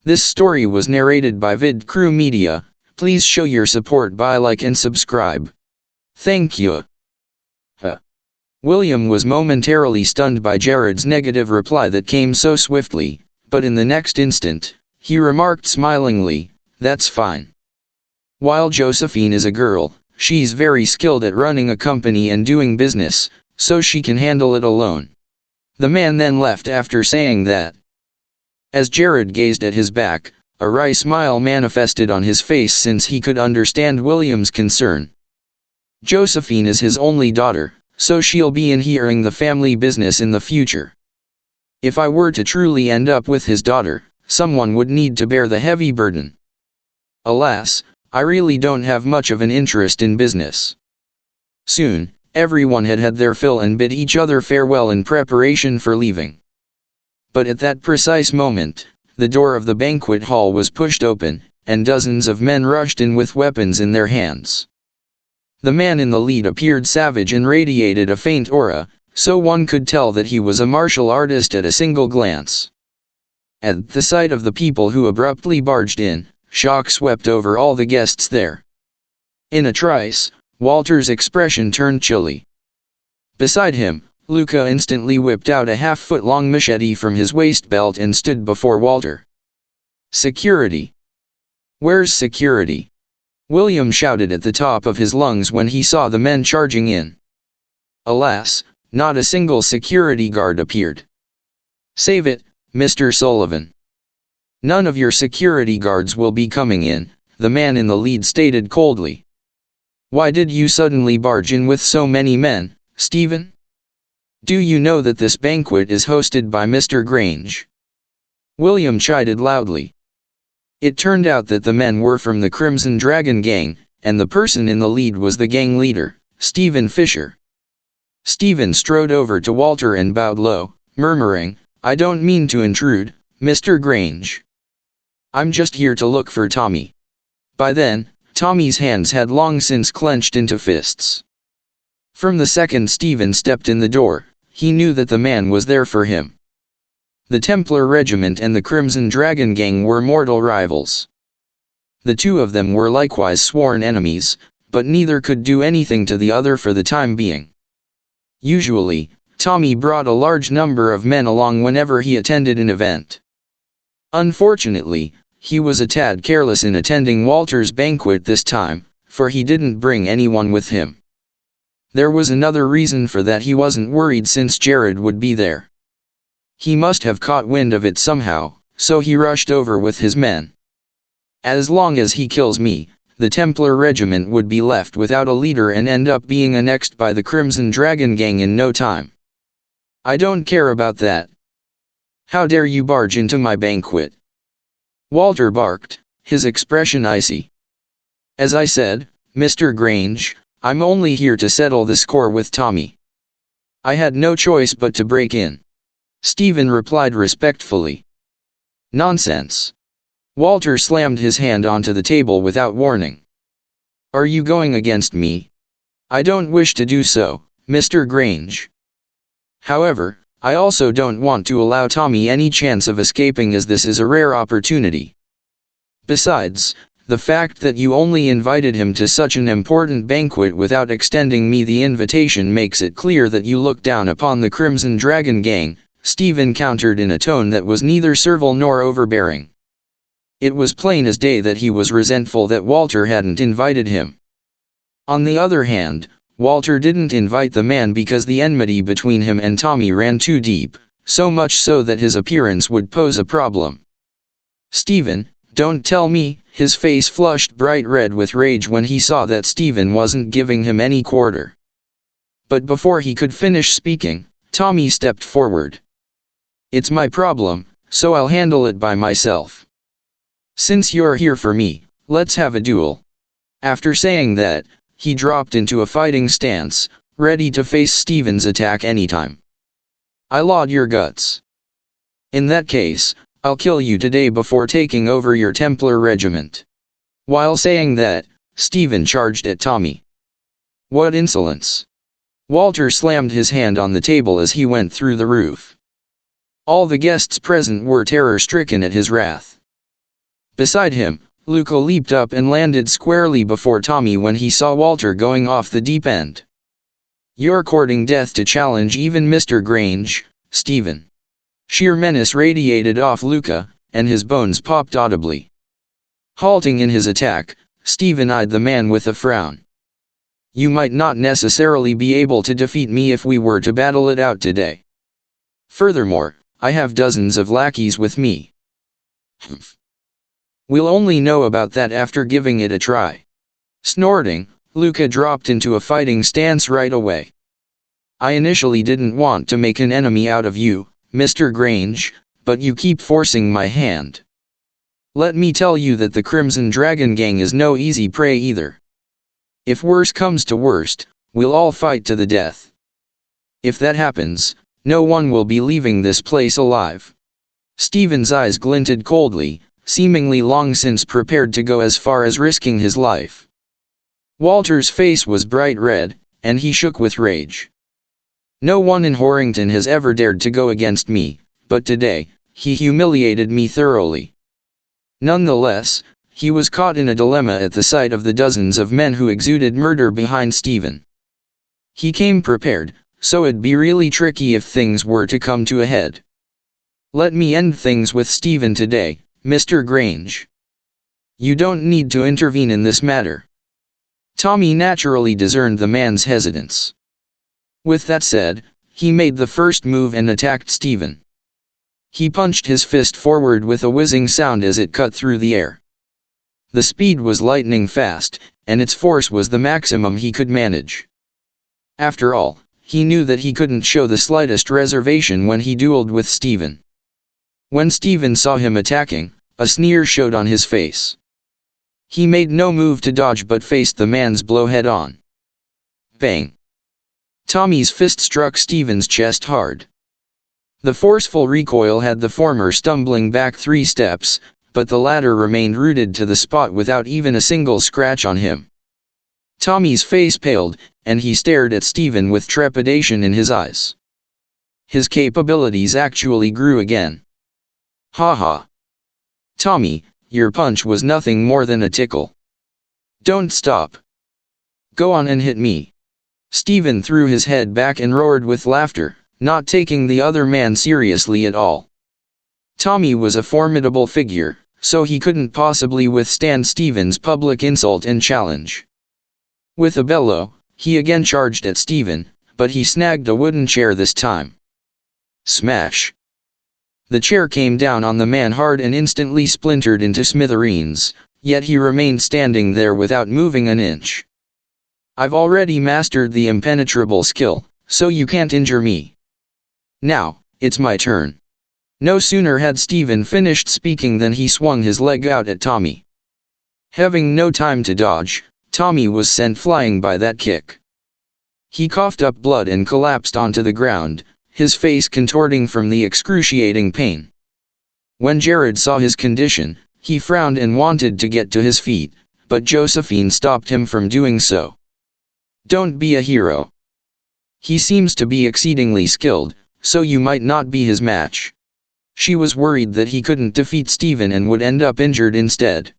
This story was narrated by Vid Crew Media. Please show your support by like and subscribe. Thank you. William was momentarily stunned by Jared's negative reply that came so swiftly, but in the next instant, he remarked smilingly, "That's fine. While Josephine is a girl, she's very skilled at running a company and doing business, so she can handle it alone." The man then left after saying that. As Jared gazed at his back, a wry smile manifested on his face since he could understand William's concern. Josephine is his only daughter, so she'll be inheriting the family business in the future. If I were to truly end up with his daughter, someone would need to bear the heavy burden. Alas, I really don't have much of an interest in business. Soon, everyone had had their fill and bid each other farewell in preparation for leaving. But at that precise moment, the door of the banquet hall was pushed open, and dozens of men rushed in with weapons in their hands. The man in the lead appeared savage and radiated a faint aura, so one could tell that he was a martial artist at a single glance. At the sight of the people who abruptly barged in, shock swept over all the guests there. In a trice, Walter's expression turned chilly. Beside him, Luca instantly whipped out a half-foot-long machete from his waist belt and stood before Walter. "Security! Where's security?" William shouted at the top of his lungs when he saw the men charging in. Alas, not a single security guard appeared. "Save it, Mr. Sullivan. None of your security guards will be coming in," the man in the lead stated coldly. "Why did you suddenly barge in with so many men, Stephen? Do you know that this banquet is hosted by Mr. Grange?" William chided loudly. It turned out that the men were from the Crimson Dragon gang, and the person in the lead was the gang leader, Stephen Fisher. Stephen strode over to Walter and bowed low, murmuring, "I don't mean to intrude, Mr. Grange. I'm just here to look for Tommy." By then, Tommy's hands had long since clenched into fists. From the second Stephen stepped in the door, he knew that the man was there for him. The Templar Regiment and the Crimson Dragon Gang were mortal rivals. The two of them were likewise sworn enemies, but neither could do anything to the other for the time being. Usually, Tommy brought a large number of men along whenever he attended an event. Unfortunately, he was a tad careless in attending Walter's banquet this time, for he didn't bring anyone with him. There was another reason for that: he wasn't worried since Jared would be there. He must have caught wind of it somehow, so he rushed over with his men. "As long as he kills me, the Templar Regiment would be left without a leader and end up being annexed by the Crimson Dragon Gang in no time. I don't care about that. How dare you barge into my banquet?" Walter barked, his expression icy. "As I said, Mr. Grange, I'm only here to settle the score with Tommy. I had no choice but to break in," Stephen replied respectfully. "Nonsense." Walter slammed his hand onto the table without warning. "Are you going against me?" "I don't wish to do so, Mr. Grange. However, I also don't want to allow Tommy any chance of escaping, as this is a rare opportunity. Besides, the fact that you only invited him to such an important banquet without extending me the invitation makes it clear that you look down upon the Crimson Dragon Gang," Stephen countered in a tone that was neither servile nor overbearing. It was plain as day that he was resentful that Walter hadn't invited him. On the other hand, Walter didn't invite the man because the enmity between him and Tommy ran too deep, so much so that his appearance would pose a problem. "Stephen, don't tell me," his face flushed bright red with rage when he saw that Stephen wasn't giving him any quarter. But before he could finish speaking, Tommy stepped forward. "It's my problem, so I'll handle it by myself. Since you're here for me, let's have a duel." After saying that, he dropped into a fighting stance, ready to face Stephen's attack anytime. "I laud your guts. In that case, I'll kill you today before taking over your Templar regiment." While saying that, Stephen charged at Tommy. "What insolence!" Walter slammed his hand on the table as he went through the roof. All the guests present were terror-stricken at his wrath. Beside him, Luca leaped up and landed squarely before Tommy when he saw Walter going off the deep end. "You're courting death to challenge even Mr. Grange, Stephen." Sheer menace radiated off Luca, and his bones popped audibly. Halting in his attack, Stephen eyed the man with a frown. "You might not necessarily be able to defeat me if we were to battle it out today. Furthermore, I have dozens of lackeys with me." "Humph. We'll only know about that after giving it a try." Snorting, Luca dropped into a fighting stance right away. "I initially didn't want to make an enemy out of you, Mr. Grange, but you keep forcing my hand. Let me tell you that the Crimson Dragon Gang is no easy prey either. If worse comes to worst, we'll all fight to the death. If that happens, no one will be leaving this place alive." Stephen's eyes glinted coldly, seemingly long since prepared to go as far as risking his life. Walter's face was bright red, and he shook with rage. "No one in Horrington has ever dared to go against me, but today, he humiliated me thoroughly." Nonetheless, he was caught in a dilemma at the sight of the dozens of men who exuded murder behind Stephen. He came prepared, so it'd be really tricky if things were to come to a head. "Let me end things with Stephen today, Mr. Grange. You don't need to intervene in this matter." Tommy naturally discerned the man's hesitance. With that said, he made the first move and attacked Stephen. He punched his fist forward with a whizzing sound as it cut through the air. The speed was lightning fast, and its force was the maximum he could manage. After all, he knew that he couldn't show the slightest reservation when he dueled with Stephen. When Stephen saw him attacking, a sneer showed on his face. He made no move to dodge but faced the man's blow head-on. Bang! Tommy's fist struck Stephen's chest hard. The forceful recoil had the former stumbling back 3 steps, but the latter remained rooted to the spot without even a single scratch on him. Tommy's face paled, and he stared at Stephen with trepidation in his eyes. His capabilities actually grew again. "Ha ha. Tommy, your punch was nothing more than a tickle. Don't stop. Go on and hit me." Stephen threw his head back and roared with laughter, not taking the other man seriously at all. Tommy was a formidable figure, so he couldn't possibly withstand Stephen's public insult and challenge. With a bellow, he again charged at Stephen, but he snagged a wooden chair this time. Smash! The chair came down on the man hard and instantly splintered into smithereens, yet he remained standing there without moving an inch. "I've already mastered the impenetrable skill, so you can't injure me. Now, it's my turn." No sooner had Stephen finished speaking than he swung his leg out at Tommy. Having no time to dodge, Tommy was sent flying by that kick. He coughed up blood and collapsed onto the ground, his face contorting from the excruciating pain. When Jared saw his condition, he frowned and wanted to get to his feet, but Josephine stopped him from doing so. "Don't be a hero. He seems to be exceedingly skilled, so you might not be his match." She was worried that he couldn't defeat Stephen and would end up injured instead.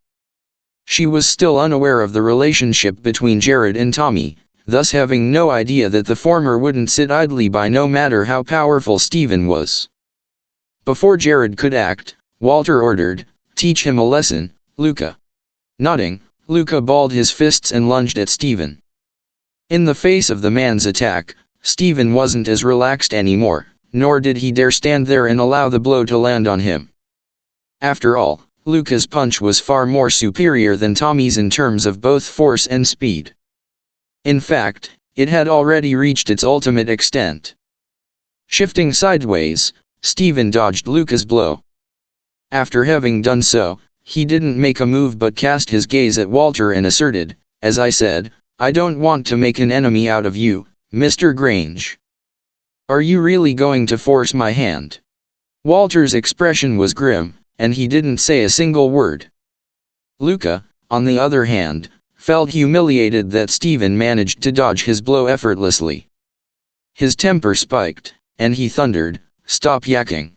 She was still unaware of the relationship between Jared and Tommy, thus having no idea that the former wouldn't sit idly by no matter how powerful Stephen was. Before Jared could act, Walter ordered, "Teach him a lesson, Luca." Nodding, Luca balled his fists and lunged at Stephen. In the face of the man's attack, Stephen wasn't as relaxed anymore, nor did he dare stand there and allow the blow to land on him. After all, Luca's punch was far more superior than Tommy's in terms of both force and speed. In fact, it had already reached its ultimate extent. Shifting sideways, Stephen dodged Luca's blow. After having done so, he didn't make a move but cast his gaze at Walter and asserted, "As I said, I don't want to make an enemy out of you, Mr. Grange. Are you really going to force my hand?" Walter's expression was grim, and he didn't say a single word. Luca, on the other hand, felt humiliated that Stephen managed to dodge his blow effortlessly. His temper spiked, and he thundered, "Stop yakking.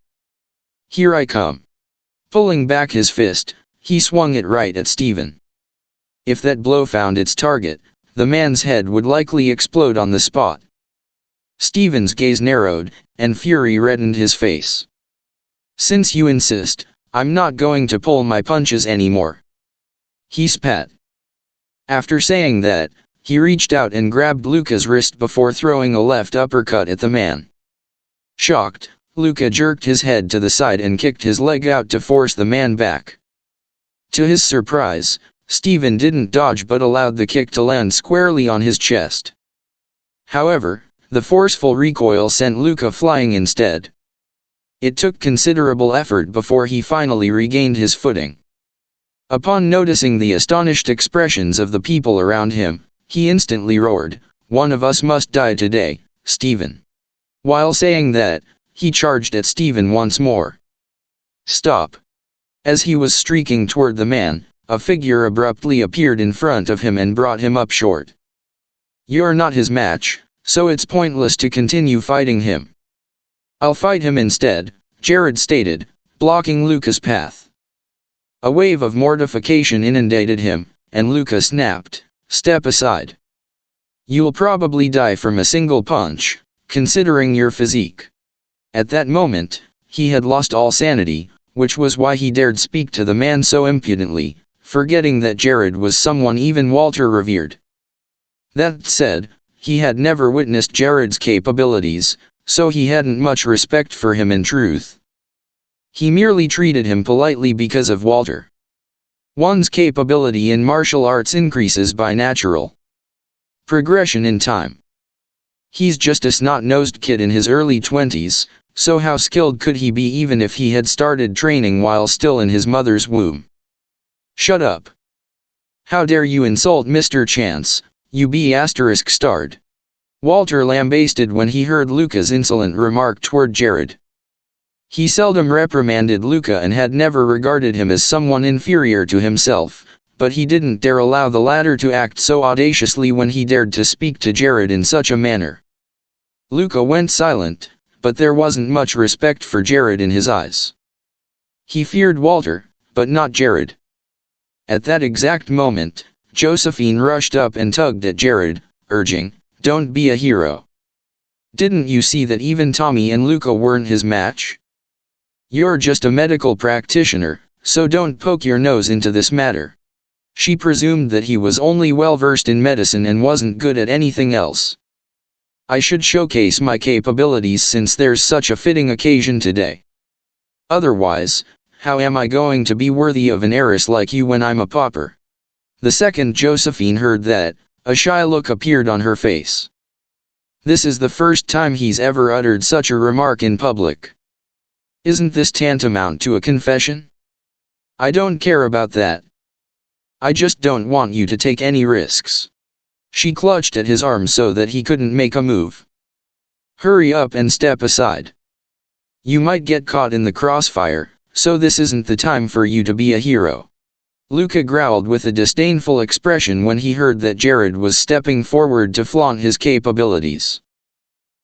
Here I come." Pulling back his fist, he swung it right at Stephen. If that blow found its target, the man's head would likely explode on the spot. Stephen's gaze narrowed, and fury reddened his face. "Since you insist, I'm not going to pull my punches anymore," he spat. After saying that, he reached out and grabbed Luca's wrist before throwing a left uppercut at the man. Shocked, Luca jerked his head to the side and kicked his leg out to force the man back. To his surprise, Stephen didn't dodge but allowed the kick to land squarely on his chest. However, the forceful recoil sent Luca flying instead. It took considerable effort before he finally regained his footing. Upon noticing the astonished expressions of the people around him, he instantly roared, "One of us must die today, Stephen." While saying that, he charged at Stephen once more. "Stop!" As he was streaking toward the man, a figure abruptly appeared in front of him and brought him up short. "You're not his match, so it's pointless to continue fighting him." "I'll fight him instead," Jared stated, blocking Luca's path. A wave of mortification inundated him, and Luca snapped, "Step aside. You'll probably die from a single punch, considering your physique." At that moment, he had lost all sanity, which was why he dared speak to the man so impudently, forgetting that Jared was someone even Walter revered. That said, he had never witnessed Jared's capabilities, so he hadn't much respect for him in truth. He merely treated him politely because of Walter. One's capability in martial arts increases by natural progression in time. He's just a snot-nosed kid in his early 20s, so how skilled could he be even if he had started training while still in his mother's womb? "Shut up. How dare you insult Mr. Chance, you *******. Walter lambasted when he heard Luca's insolent remark toward Jared. He seldom reprimanded Luca and had never regarded him as someone inferior to himself, but he didn't dare allow the latter to act so audaciously when he dared to speak to Jared in such a manner. Luca went silent, but there wasn't much respect for Jared in his eyes. He feared Walter, but not Jared. At that exact moment, Josephine rushed up and tugged at Jared, urging, "Don't be a hero. Didn't you see that even Tommy and Luca weren't his match? You're just a medical practitioner, so don't poke your nose into this matter." She presumed that he was only well versed in medicine and wasn't good at anything else. "I should showcase my capabilities since there's such a fitting occasion today. Otherwise, how am I going to be worthy of an heiress like you when I'm a pauper?" The second Josephine heard that, a shy look appeared on her face. This is the first time he's ever uttered such a remark in public. Isn't this tantamount to a confession? "I don't care about that. I just don't want you to take any risks." She clutched at his arm so that he couldn't make a move. "Hurry up and step aside. You might get caught in the crossfire, so this isn't the time for you to be a hero." Luca growled with a disdainful expression when he heard that Jared was stepping forward to flaunt his capabilities.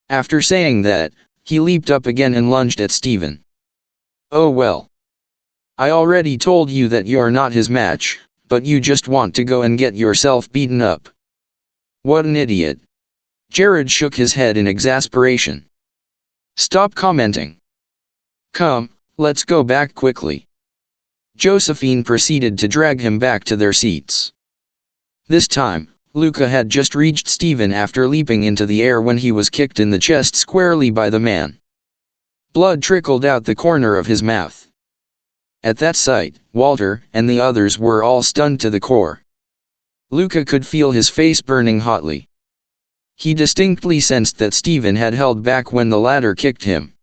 After saying that, he leaped up again and lunged at Stephen. "Oh well. I already told you that you're not his match, but you just want to go and get yourself beaten up. What an idiot." Jared shook his head in exasperation. "Stop commenting. Come, let's go back quickly." Josephine proceeded to drag him back to their seats. This time, Luca had just reached Stephen after leaping into the air when he was kicked in the chest squarely by the man. Blood trickled out the corner of his mouth. At that sight, Walter and the others were all stunned to the core. Luca could feel his face burning hotly. He distinctly sensed that Stephen had held back when the latter kicked him.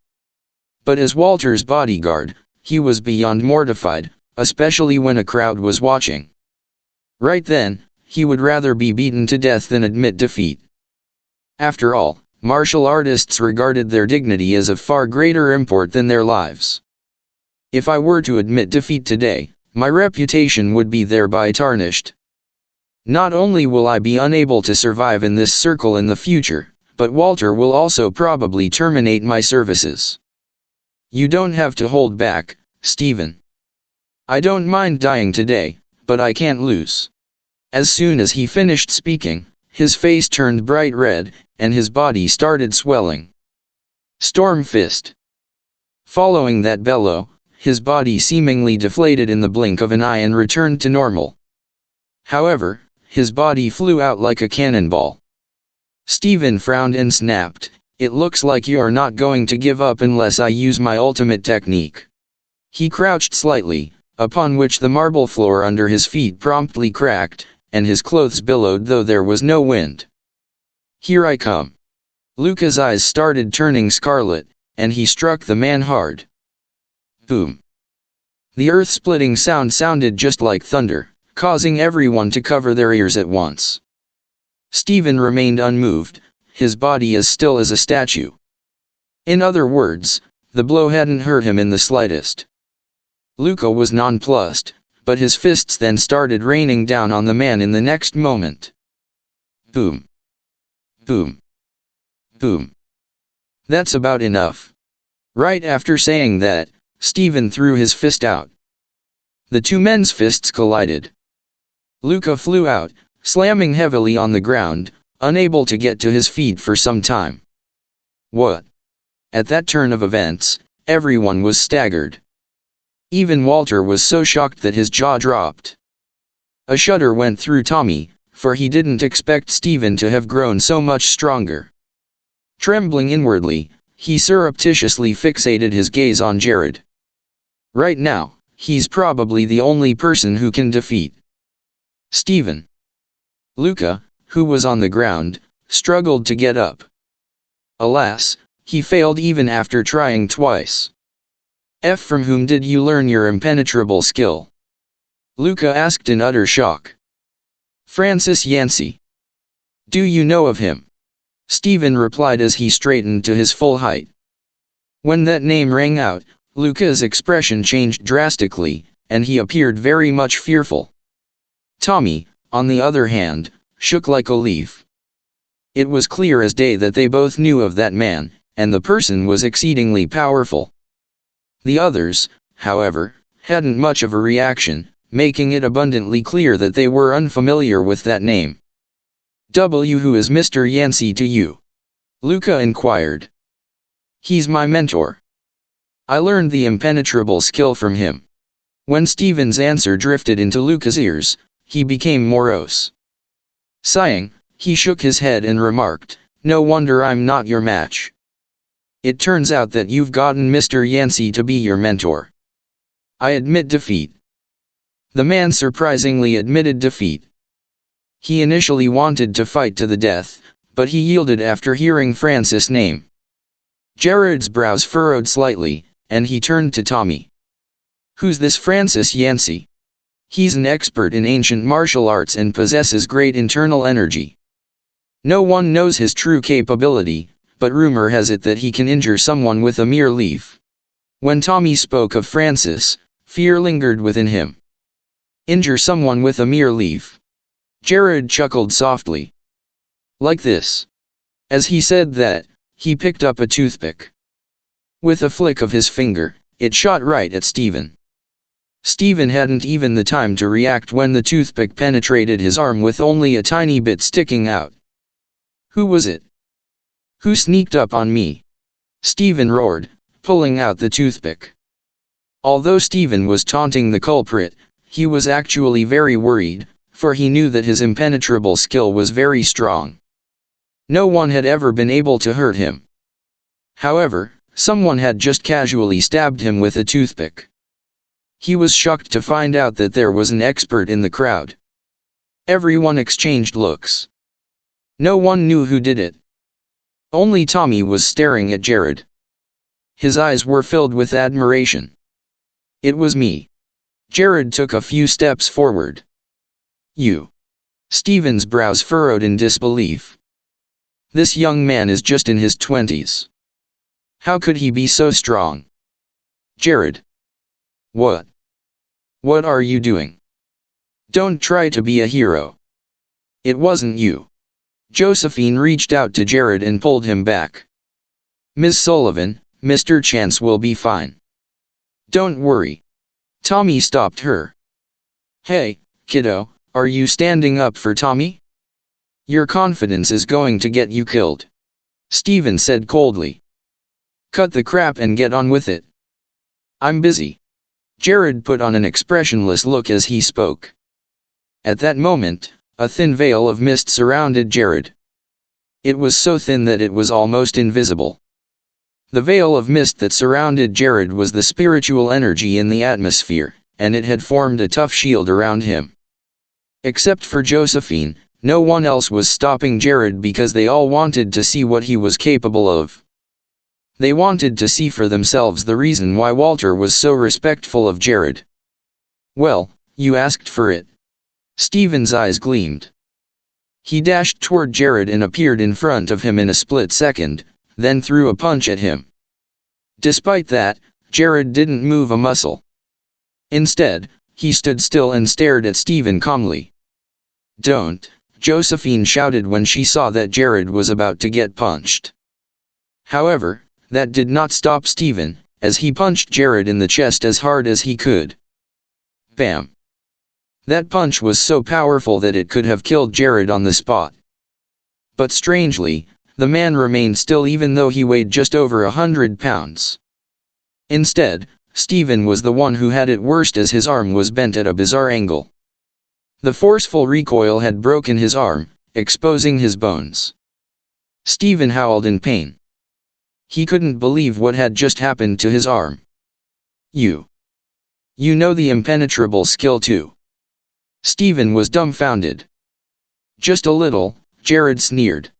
But as Walter's bodyguard, he was beyond mortified, especially when a crowd was watching. Right then, he would rather be beaten to death than admit defeat. After all, martial artists regarded their dignity as of far greater import than their lives. If I were to admit defeat today, my reputation would be thereby tarnished. Not only will I be unable to survive in this circle in the future, but Walter will also probably terminate my services. You don't have to hold back, Stephen. I don't mind dying today, but I can't lose. As soon as he finished speaking, his face turned bright red, and his body started swelling. Storm fist. Following that bellow, his body seemingly deflated in the blink of an eye and returned to normal. However, his body flew out like a cannonball. Stephen frowned and snapped, "It looks like you're not going to give up unless I use my ultimate technique." He crouched slightly, upon which the marble floor under his feet promptly cracked, and his clothes billowed though there was no wind. "Here I come." Luca's eyes started turning scarlet, and he struck the man hard. Boom. The earth-splitting sound sounded just like thunder, causing everyone to cover their ears at once. Stephen remained unmoved, his body as still as a statue. In other words, the blow hadn't hurt him in the slightest. Luca was nonplussed, but his fists then started raining down on the man in the next moment. Boom. Boom. Boom. That's about enough. Right after saying that, Stephen threw his fist out. The two men's fists collided. Luca flew out, slamming heavily on the ground, unable to get to his feet for some time. What? At that turn of events, everyone was staggered. Even Walter was so shocked that his jaw dropped. A shudder went through Tommy, for he didn't expect Stephen to have grown so much stronger. Trembling inwardly, he surreptitiously fixated his gaze on Jared. Right now, he's probably the only person who can defeat Stephen. Luca, who was on the ground, struggled to get up. Alas, he failed even after trying twice. From whom did you learn your impenetrable skill?" Luca asked in utter shock. "Francis Yancey." "Do you know of him?" Stephen replied as he straightened to his full height. When that name rang out, Luca's expression changed drastically, and he appeared very much fearful. Tommy, on the other hand, shook like a leaf. It was clear as day that they both knew of that man, and the person was exceedingly powerful. The others, however, hadn't much of a reaction, making it abundantly clear that they were unfamiliar with that name. "Who is Mr. Yancey to you?" Luca inquired. "He's my mentor. I learned the impenetrable skill from him." When Stephen's answer drifted into Luca's ears, he became morose. Sighing, he shook his head and remarked, "No wonder I'm not your match. It turns out that you've gotten Mr. Yancey to be your mentor." "I admit defeat." The man surprisingly admitted defeat. He initially wanted to fight to the death, but he yielded after hearing Francis' name. Jared's brows furrowed slightly, and he turned to Tommy. "Who's this Francis Yancey?" "He's an expert in ancient martial arts and possesses great internal energy. No one knows his true capability, but rumor has it that he can injure someone with a mere leaf." When Tommy spoke of Francis, fear lingered within him. Injure someone with a mere leaf. Jared chuckled softly. "Like this." As he said that, he picked up a toothpick. With a flick of his finger, it shot right at Stephen. Stephen hadn't even the time to react when the toothpick penetrated his arm with only a tiny bit sticking out. "Who was it? Who sneaked up on me?" Stephen roared, pulling out the toothpick. Although Stephen was taunting the culprit, he was actually very worried, for he knew that his impenetrable skill was very strong. No one had ever been able to hurt him. However, someone had just casually stabbed him with a toothpick. He was shocked to find out that there was an expert in the crowd. Everyone exchanged looks. No one knew who did it. Only Tommy was staring at Jared. His eyes were filled with admiration. "It was me." Jared took a few steps forward. "You?" Stephen's brows furrowed in disbelief. "This young man is just in his 20s. How could he be so strong?" "Jared." "What? What are you doing? Don't try to be a hero. It wasn't you." Josephine reached out to Jared and pulled him back. "Miss Sullivan, Mr. Chance will be fine. Don't worry." Tommy stopped her. "Hey, kiddo, are you standing up for Tommy? Your confidence is going to get you killed," Stephen said coldly. "Cut the crap and get on with it." "I'm busy." Jared put on an expressionless look as he spoke. At that moment, a thin veil of mist surrounded Jared. It was so thin that it was almost invisible. The veil of mist that surrounded Jared was the spiritual energy in the atmosphere, and it had formed a tough shield around him. Except for Josephine, no one else was stopping Jared because they all wanted to see what he was capable of. They wanted to see for themselves the reason why Walter was so respectful of Jared. "Well, you asked for it." Stephen's eyes gleamed. He dashed toward Jared and appeared in front of him in a split second, then threw a punch at him. Despite that, Jared didn't move a muscle. Instead, he stood still and stared at Stephen calmly. "Don't," Josephine shouted when she saw that Jared was about to get punched. However, that did not stop Stephen, as he punched Jared in the chest as hard as he could. Bam! That punch was so powerful that it could have killed Jared on the spot. But strangely, the man remained still even though he weighed just over 100 pounds. Instead, Stephen was the one who had it worst as his arm was bent at a bizarre angle. The forceful recoil had broken his arm, exposing his bones. Stephen howled in pain. He couldn't believe what had just happened to his arm. You know the impenetrable skill too." Stephen was dumbfounded. "Just a little," Jared sneered.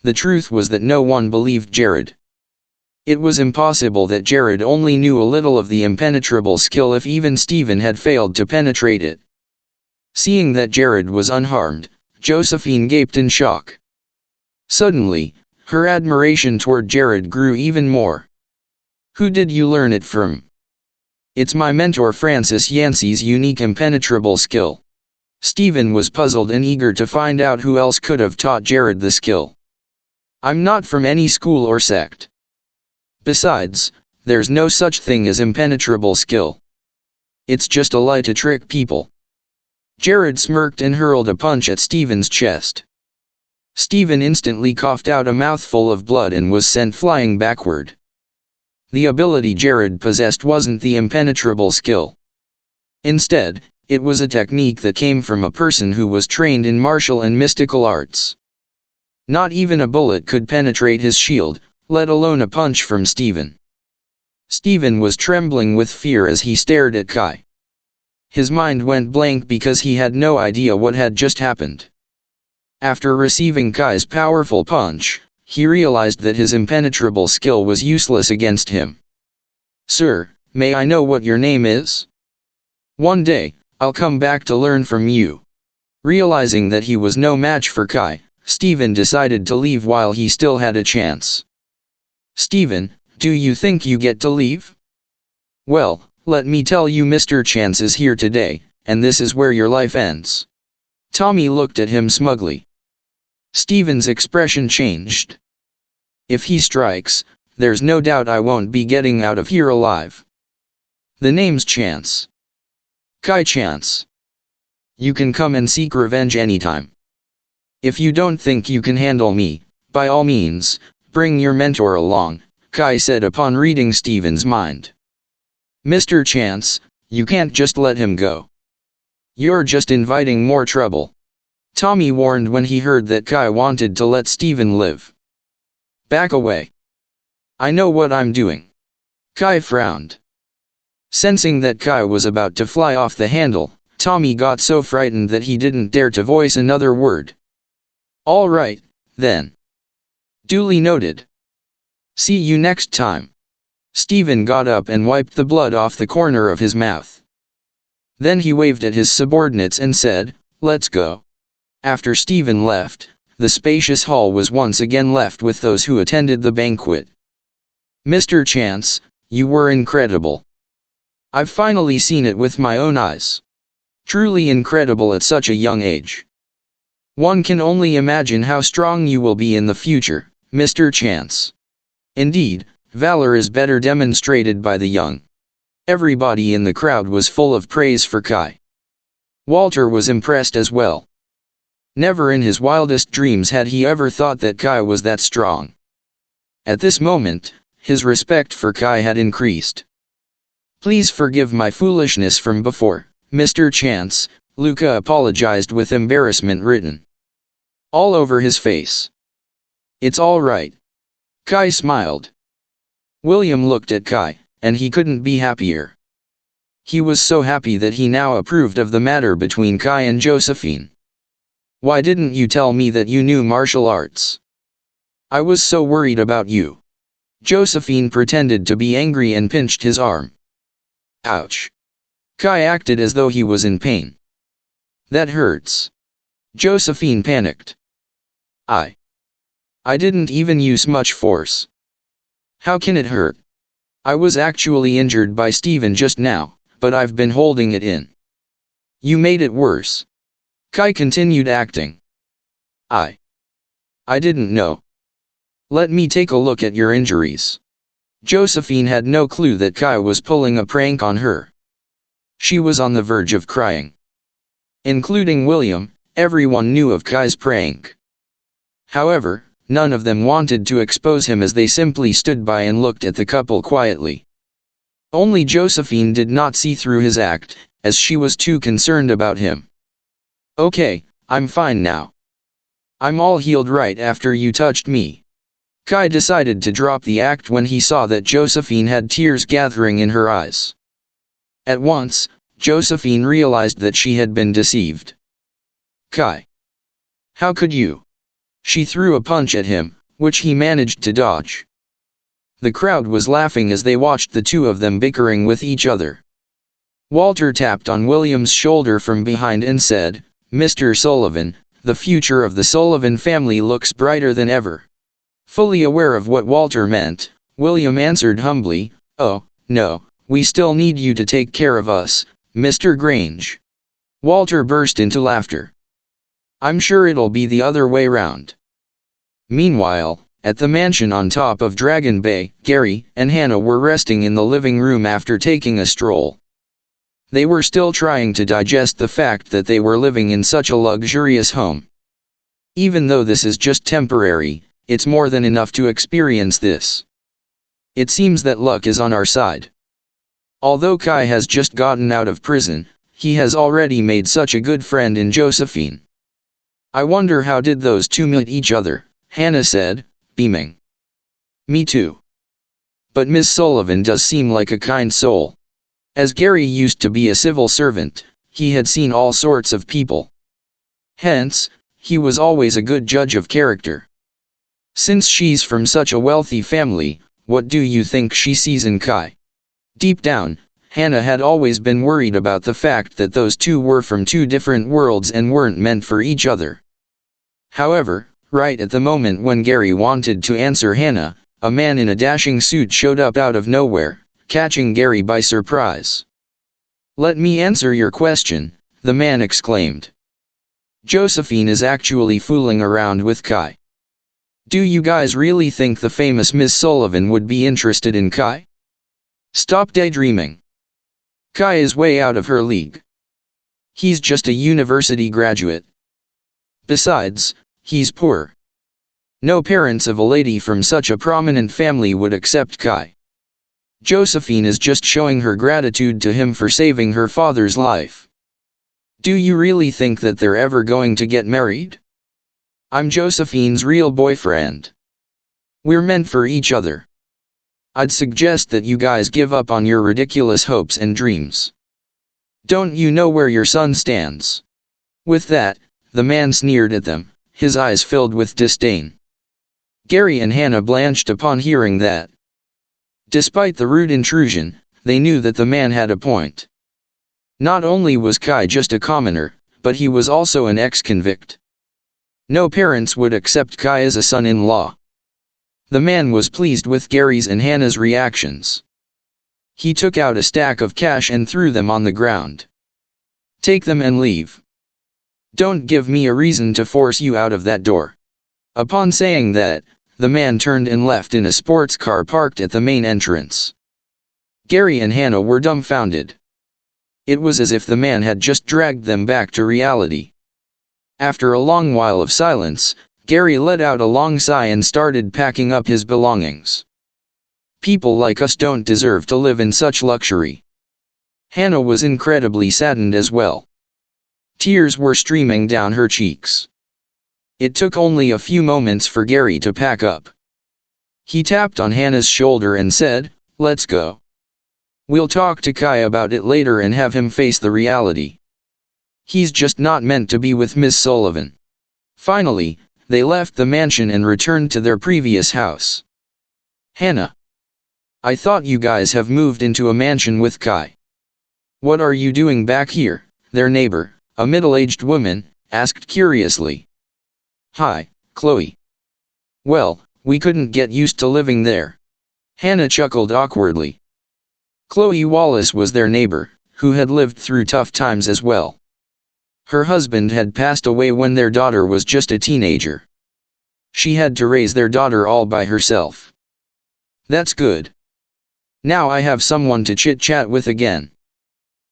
The truth was that no one believed Jared. It was impossible that Jared only knew a little of the impenetrable skill if even Stephen had failed to penetrate it. Seeing that Jared was unharmed, Josephine gaped in shock. Suddenly, her admiration toward Jared grew even more. "Who did you learn it from?" "It's my mentor Francis Yancey's unique impenetrable skill." Stephen was puzzled and eager to find out who else could have taught Jared the skill. "I'm not from any school or sect. Besides, there's no such thing as impenetrable skill. It's just a lie to trick people." Jared smirked and hurled a punch at Stephen's chest. Stephen instantly coughed out a mouthful of blood and was sent flying backward. The ability Jared possessed wasn't the impenetrable skill. Instead, it was a technique that came from a person who was trained in martial and mystical arts. Not even a bullet could penetrate his shield, let alone a punch from Stephen. Stephen was trembling with fear as he stared at Kai. His mind went blank because he had no idea what had just happened. After receiving Kai's powerful punch, he realized that his impenetrable skill was useless against him. "Sir, may I know what your name is? One day, I'll come back to learn from you." Realizing that he was no match for Kai, Stephen decided to leave while he still had a chance. "Stephen, do you think you get to leave? Well, let me tell you, Mr. Chance is here today, and this is where your life ends." Tommy looked at him smugly. Stephen's expression changed. "If he strikes, there's no doubt I won't be getting out of here alive. The name's Chance. Kai Chance. You can come and seek revenge anytime. If you don't think you can handle me, by all means, bring your mentor along," Kai said upon reading Stephen's mind. "Mr. Chance, you can't just let him go. You're just inviting more trouble," Tommy warned when he heard that Kai wanted to let Stephen live. "Back away. I know what I'm doing." Kai frowned. Sensing that Kai was about to fly off the handle, Tommy got so frightened that he didn't dare to voice another word. "All right, then. Duly noted. See you next time." Stephen got up and wiped the blood off the corner of his mouth. Then he waved at his subordinates and said, "Let's go." After Stephen left, the spacious hall was once again left with those who attended the banquet. "Mr. Chance, you were incredible. I've finally seen it with my own eyes. Truly incredible at such a young age. One can only imagine how strong you will be in the future, Mr. Chance. Indeed, valor is better demonstrated by the young. Everybody in the crowd was full of praise for Kai. Walter was impressed as well. Never in his wildest dreams had he ever thought that Kai was that strong. At this moment, his respect for Kai had increased. "Please forgive my foolishness from before, Mr. Chance," Luca apologized with embarrassment written all over his face. "It's all right." Kai smiled. William looked at Kai, and he couldn't be happier. He was so happy that he now approved of the matter between Kai and Josephine. "Why didn't you tell me that you knew martial arts? I was so worried about you." Josephine pretended to be angry and pinched his arm. "Ouch." Kai acted as though he was in pain. "That hurts." Josephine panicked. I didn't even use much force." "How can it hurt? I was actually injured by Steven just now, but I've been holding it in." "You made it worse." Kai continued acting. I didn't know." "Let me take a look at your injuries." Josephine had no clue that Kai was pulling a prank on her. She was on the verge of crying. Including William, everyone knew of Kai's prank. However, none of them wanted to expose him as they simply stood by and looked at the couple quietly. Only Josephine did not see through his act, as she was too concerned about him. "Okay, I'm fine now. I'm all healed right after you touched me." Kai decided to drop the act when he saw that Josephine had tears gathering in her eyes. At once, Josephine realized that she had been deceived. "Kai, how could you?" She threw a punch at him, which he managed to dodge. The crowd was laughing as they watched the two of them bickering with each other. Walter tapped on William's shoulder from behind and said, "Mr. Sullivan, the future of the Sullivan family looks brighter than ever." Fully aware of what Walter meant, William answered humbly, "Oh, no, we still need you to take care of us, Mr. Grange." Walter burst into laughter. "I'm sure it'll be the other way round." Meanwhile, at the mansion on top of Dragon Bay, Gary and Hannah were resting in the living room after taking a stroll. They were still trying to digest the fact that they were living in such a luxurious home. Even though this is just temporary, it's more than enough to experience this. It seems that luck is on our side. Although Kai has just gotten out of prison, he has already made such a good friend in Josephine. "I wonder how did those two meet each other," Hannah said, beaming. "Me too. But Miss Sullivan does seem like a kind soul." As Gary used to be a civil servant, he had seen all sorts of people. Hence, he was always a good judge of character. Since she's from such a wealthy family, what do you think she sees in Kai? Deep down, Hannah had always been worried about the fact that those two were from two different worlds and weren't meant for each other. However, right at the moment when Gary wanted to answer Hannah, a man in a dashing suit showed up out of nowhere, catching Gary by surprise. "Let me answer your question," the man exclaimed. "Josephine is actually fooling around with Kai. Do you guys really think the famous Miss Sullivan would be interested in Kai? Stop daydreaming. Kai is way out of her league. He's just a university graduate. Besides, he's poor. No parents of a lady from such a prominent family would accept Kai. Josephine is just showing her gratitude to him for saving her father's life. Do you really think that they're ever going to get married? I'm Josephine's real boyfriend. We're meant for each other. I'd suggest that you guys give up on your ridiculous hopes and dreams. Don't you know where your son stands?" With that, the man sneered at them, his eyes filled with disdain. Gary and Hannah blanched upon hearing that. Despite the rude intrusion, they knew that the man had a point. Not only was Kai just a commoner, but he was also an ex-convict. No parents would accept Kai as a son-in-law. The man was pleased with Gary's and Hannah's reactions. He took out a stack of cash and threw them on the ground. "Take them and leave. Don't give me a reason to force you out of that door." Upon saying that, the man turned and left in a sports car parked at the main entrance. Gary and Hannah were dumbfounded. It was as if the man had just dragged them back to reality. After a long while of silence, Gary let out a long sigh and started packing up his belongings. People like us don't deserve to live in such luxury. Hannah was incredibly saddened as well. Tears were streaming down her cheeks. It took only a few moments for Gary to pack up. He tapped on Hannah's shoulder and said, "Let's go. We'll talk to Kai about it later and have him face the reality. He's just not meant to be with Miss Sullivan." Finally, they left the mansion and returned to their previous house. "Hannah, I thought you guys have moved into a mansion with Kai. What are you doing back here?" their neighbor, a middle-aged woman, asked curiously. "Hi, Chloe. Well, we couldn't get used to living there." Hannah chuckled awkwardly. Chloe Wallace was their neighbor, who had lived through tough times as well. Her husband had passed away when their daughter was just a teenager. She had to raise their daughter all by herself. "That's good. Now I have someone to chit-chat with again.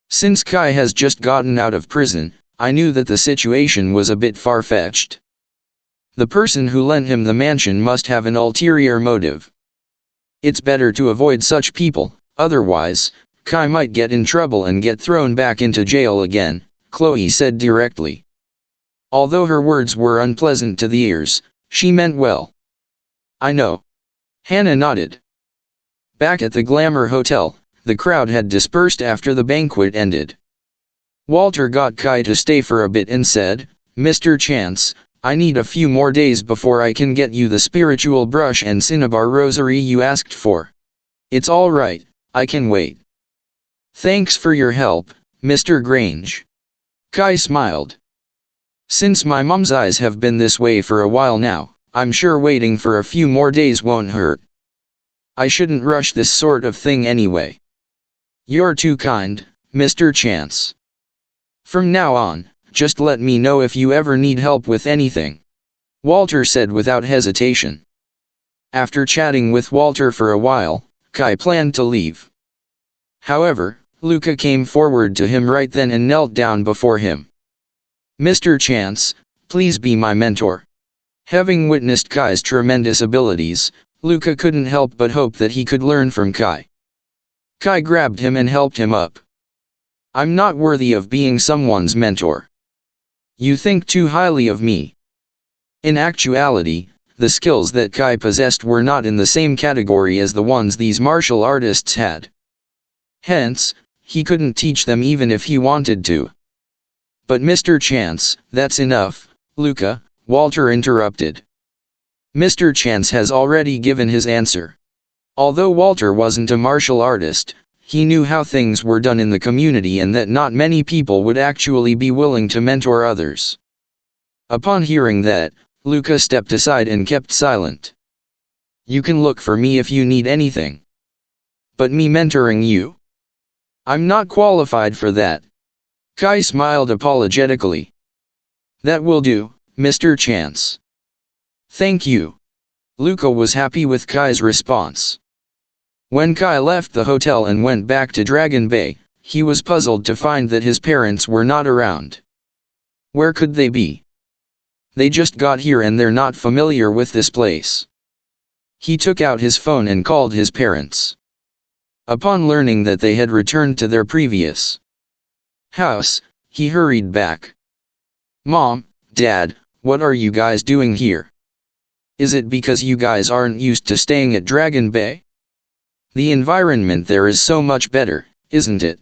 Since Kai has just gotten out of prison, I knew that the situation was a bit far-fetched. The person who lent him the mansion must have an ulterior motive. It's better to avoid such people, otherwise, Kai might get in trouble and get thrown back into jail again," Chloe said directly. Although her words were unpleasant to the ears, she meant well. "I know." Hannah nodded. Back at the Glamour Hotel, the crowd had dispersed after the banquet ended. Walter got Kai to stay for a bit and said, "Mr. Chance, I need a few more days before I can get you the spiritual brush and cinnabar rosary you asked for. It's all right, I can wait." "Thanks for your help, Mr. Grange." Kai smiled. "Since my mom's eyes have been this way for a while now, I'm sure waiting for a few more days won't hurt. I shouldn't rush this sort of thing anyway." "You're too kind, Mr. Chance. From now on, just let me know if you ever need help with anything," Walter said without hesitation. After chatting with Walter for a while, Kai planned to leave. However, Luca came forward to him right then and knelt down before him. "Mr. Chance, please be my mentor." Having witnessed Kai's tremendous abilities, Luca couldn't help but hope that he could learn from Kai. Kai grabbed him and helped him up. "I'm not worthy of being someone's mentor. You think too highly of me." In actuality, the skills that Kai possessed were not in the same category as the ones these martial artists had. Hence, he couldn't teach them even if he wanted to. "But Mr. Chance, that's enough, Luca," Walter interrupted. Mr. Chance has already given his answer. Although Walter wasn't a martial artist, he knew how things were done in the community and that not many people would actually be willing to mentor others. Upon hearing that, Luca stepped aside and kept silent. "You can look for me if you need anything. But me mentoring you? I'm not qualified for that." Kai smiled apologetically. "That will do, Mr. Chance." "Thank you." Luca was happy with Kai's response. When Kai left the hotel and went back to Dragon Bay, he was puzzled to find that his parents were not around. Where could they be? They just got here and they're not familiar with this place. He took out his phone and called his parents. Upon learning that they had returned to their previous house, he hurried back. "Mom, Dad, what are you guys doing here? Is it because you guys aren't used to staying at Dragon Bay? The environment there is so much better, isn't it?"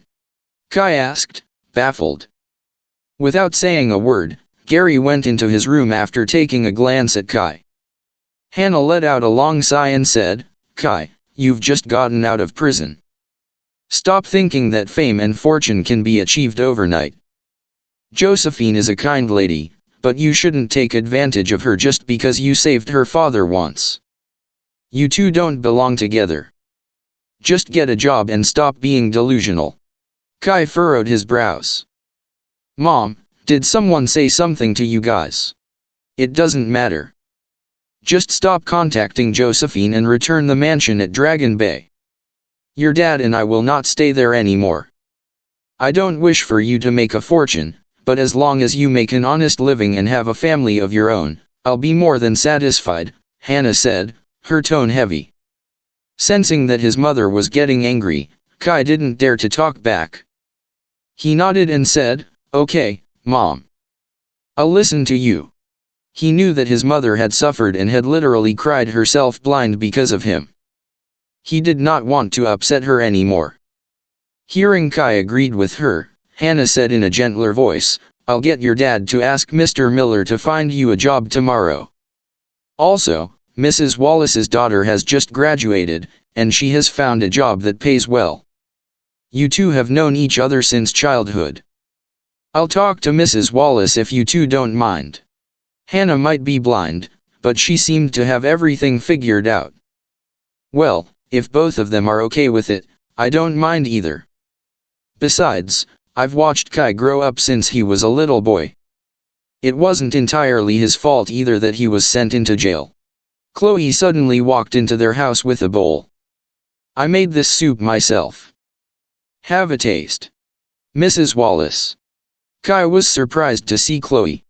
Kai asked, baffled. Without saying a word, Gary went into his room after taking a glance at Kai. Hannah let out a long sigh and said, "Kai, you've just gotten out of prison. Stop thinking that fame and fortune can be achieved overnight. Josephine is a kind lady, but you shouldn't take advantage of her just because you saved her father once. You two don't belong together. Just get a job and stop being delusional." Kai furrowed his brows. "Mom, did someone say something to you guys? It doesn't matter. Just stop contacting Josephine and return the mansion at Dragon Bay. Your dad and I will not stay there anymore. I don't wish for you to make a fortune, but as long as you make an honest living and have a family of your own, I'll be more than satisfied, Hannah said, her tone heavy. Sensing that his mother was getting angry, Kai didn't dare to talk back. He nodded and said, "Okay, Mom. I'll listen to you." He knew that his mother had suffered and had literally cried herself blind because of him. He did not want to upset her anymore. Hearing Kai agreed with her, Hannah said in a gentler voice, "I'll get your dad to ask Mr. Miller to find you a job tomorrow. Also, Mrs. Wallace's daughter has just graduated, and she has found a job that pays well. You two have known each other since childhood. I'll talk to Mrs. Wallace if you two don't mind." Hannah might be blind, but she seemed to have everything figured out. "Well, if both of them are okay with it, I don't mind either. Besides, I've watched Kai grow up since he was a little boy. It wasn't entirely his fault either that he was sent into jail." Chloe suddenly walked into their house with a bowl. "I made this soup myself. Have a taste, Mrs. Wallace." Kai was surprised to see Chloe.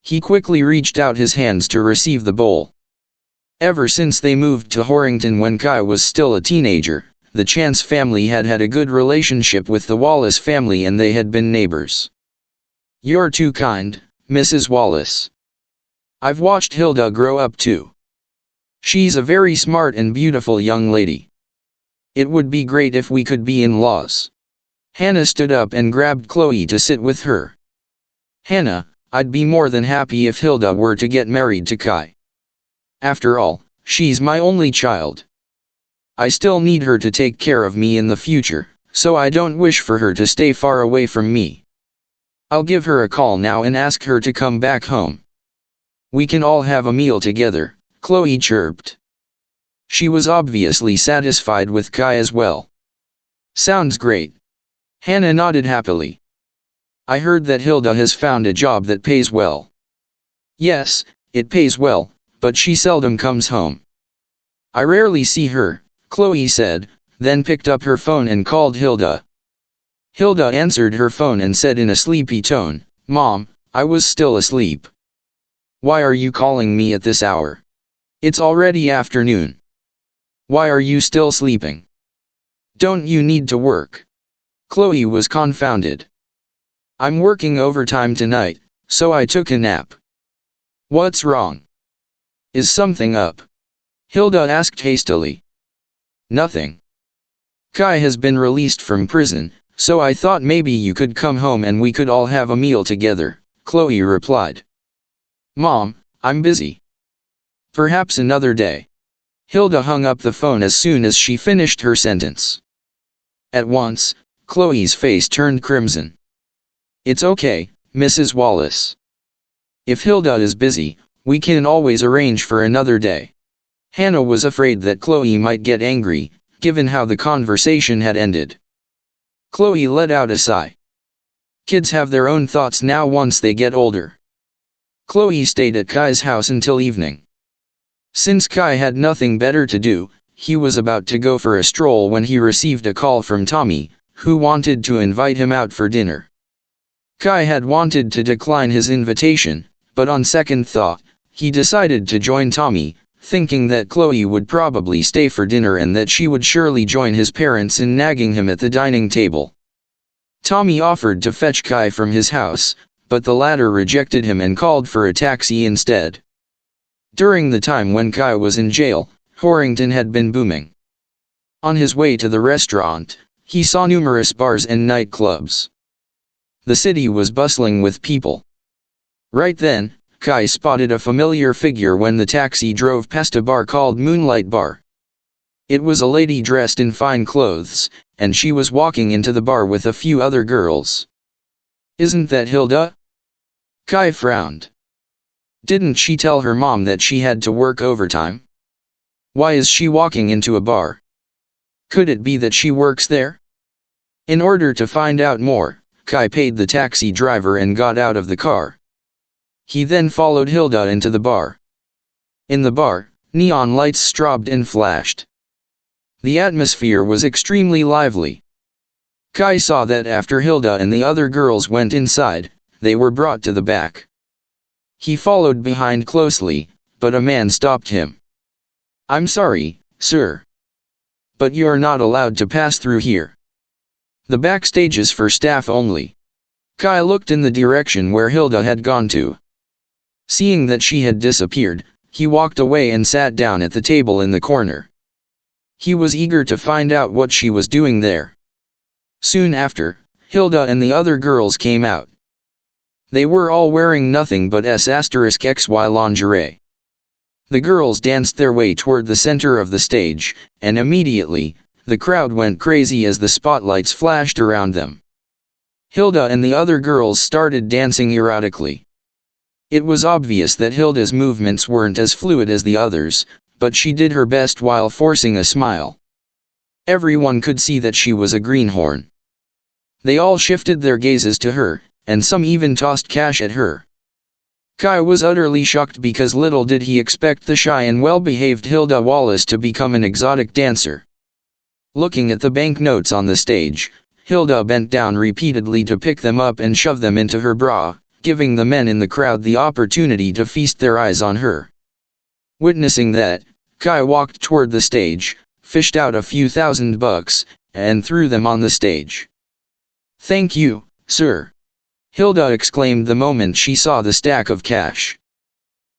He quickly reached out his hands to receive the bowl. Ever since they moved to Horrington when Kai was still a teenager, the Chance family had had a good relationship with the Wallace family and they had been neighbors. "You're too kind, Mrs. Wallace. I've watched Hilda grow up too. She's a very smart and beautiful young lady. It would be great if we could be in-laws." Hannah stood up and grabbed Chloe to sit with her. "Hannah, I'd be more than happy if Hilda were to get married to Kai. After all, she's my only child. I still need her to take care of me in the future, so I don't wish for her to stay far away from me. I'll give her a call now and ask her to come back home. We can all have a meal together," Chloe chirped. She was obviously satisfied with Kai as well. "Sounds great." Hannah nodded happily. "I heard that Hilda has found a job that pays well." "Yes, it pays well, but she seldom comes home. I rarely see her," Chloe said, then picked up her phone and called Hilda. Hilda answered her phone and said in a sleepy tone, "Mom, I was still asleep. Why are you calling me at this hour? It's already afternoon. Why are you still sleeping? Don't you need to work?" Chloe was confounded. "I'm working overtime tonight, so I took a nap." "What's wrong? Is something up?" Hilda asked hastily. "Nothing. Kai has been released from prison, so I thought maybe you could come home and we could all have a meal together," Chloe replied. "Mom, I'm busy. Perhaps another day." Hilda hung up the phone as soon as she finished her sentence. At once, Chloe's face turned crimson. "It's okay, Mrs. Wallace. If Hilda is busy, we can always arrange for another day." Hannah was afraid that Chloe might get angry, given how the conversation had ended. Chloe let out a sigh. Kids have their own thoughts now once they get older. Chloe stayed at Kai's house until evening. Since Kai had nothing better to do, he was about to go for a stroll when he received a call from Tommy, who wanted to invite him out for dinner. Kai had wanted to decline his invitation, but on second thought, he decided to join Tommy, thinking that Chloe would probably stay for dinner and that she would surely join his parents in nagging him at the dining table. Tommy offered to fetch Kai from his house, but the latter rejected him and called for a taxi instead. During the time when Kai was in jail, Horrington had been booming. On his way to the restaurant, he saw numerous bars and nightclubs. The city was bustling with people. Right then, Kai spotted a familiar figure when the taxi drove past a bar called Moonlight Bar. It was a lady dressed in fine clothes, and she was walking into the bar with a few other girls. "Isn't that Hilda?" Kai frowned. Didn't she tell her mom that she had to work overtime? Why is she walking into a bar? Could it be that she works there? In order to find out more, Kai paid the taxi driver and got out of the car. He then followed Hilda into the bar. In the bar, neon lights strobed and flashed. The atmosphere was extremely lively. Kai saw that after Hilda and the other girls went inside, they were brought to the back. He followed behind closely, but a man stopped him. "I'm sorry, sir. But you're not allowed to pass through here. The backstage is for staff only." Kai looked in the direction where Hilda had gone to. Seeing that she had disappeared, he walked away and sat down at the table in the corner. He was eager to find out what she was doing there. Soon after, Hilda and the other girls came out. They were all wearing nothing but XY lingerie. The girls danced their way toward the center of the stage, and immediately, the crowd went crazy as the spotlights flashed around them. Hilda and the other girls started dancing erratically. It was obvious that Hilda's movements weren't as fluid as the others, but she did her best while forcing a smile. Everyone could see that she was a greenhorn. They all shifted their gazes to her, and some even tossed cash at her. Kai was utterly shocked because little did he expect the shy and well-behaved Hilda Wallace to become an exotic dancer. Looking at the banknotes on the stage, Hilda bent down repeatedly to pick them up and shove them into her bra, giving the men in the crowd the opportunity to feast their eyes on her. Witnessing that, Kai walked toward the stage, fished out a few $1,000, and threw them on the stage. "Thank you, sir," Hilda exclaimed the moment she saw the stack of cash.